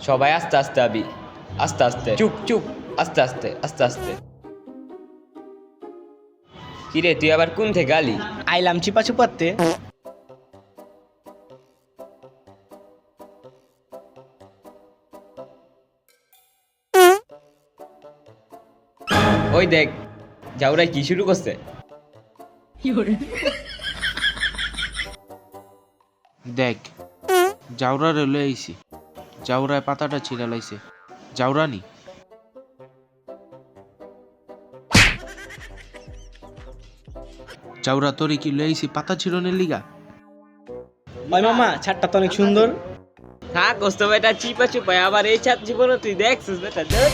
সবাই আস্তে আস্তে আবি, আস্তে আস্তে, চুপ চুপ, আস্তে আস্তে আস্তে আস্তে। কিরে তুই আবার কোন থেকে গালি? আইলাম চিপা চুপাতে। ওই দেখ জাউরাই কি শুরু করছে। দেখ জাউরা রেলে আইছি, জাউরায় পাতাটা ছিঁড়া লাইছে, জাউরানি জাউরা তোরে কি লইছি পাতা ছিঁড়নের লিগা? ওই মামা ছাদটা তো অনেক সুন্দর। থাক ওস্ত বেটা চিপা চুপাই, আবার এই ছাদ জীবন তুই দেখছিস বেটা দেখ।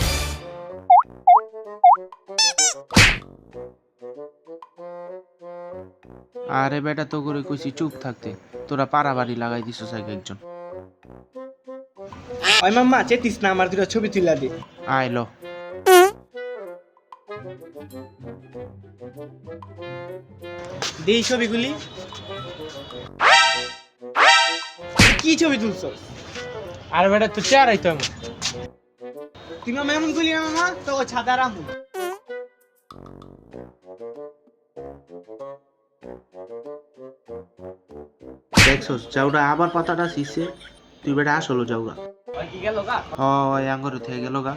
আরে বেটা তো করে কইছি চুপ থাকতে, তোরা পাড়াবাড়ি লাগাই দিছস এক একজন। ওই মামা চেতিস না, আমার দুটো ছবি তুলা দে। আয় ল। দেই ছবিগুলি। কি ছবি তুলছ? আর বেটা তো চেয়ার আইতো আমি। তুই মামা এমন গুলি না মামা, তো ছাদা রাখু। দেখছস জাউরা আবার পাতাটা ছিঁড়ছে, তুই বেটা আসলো জাউরা। ওই কি গেল গা? হয় আঙ্গর থেকে গেল গা।